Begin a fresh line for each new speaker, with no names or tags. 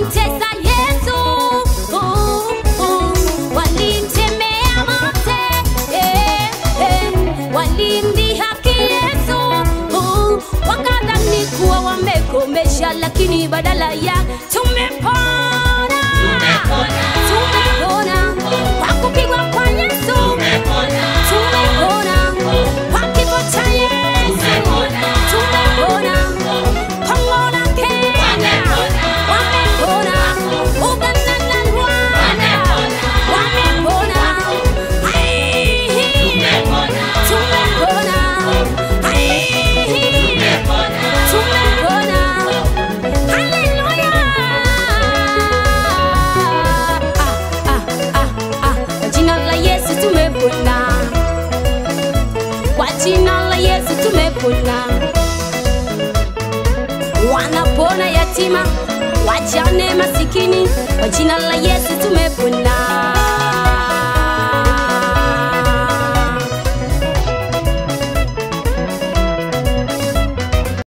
walimtesa Yesu, walimtemea mate, walimdhihaki Yesu, wakadhani kuwa wamekomesha, lakini badala ya tumepona, tumepona kwa kupigwa kwa Yesu, tumepona kwa kifo cha Yesu, tumepona Kongona Kenya, wamepona Uganda na Rwanda, wamepona tumepona tumepona, haleluya. Jina la Yesu tumepona, kwa jina la Yesu tumepona. Wanapona yatima, wajane, masikini, kwa jina la Yesu tumepona.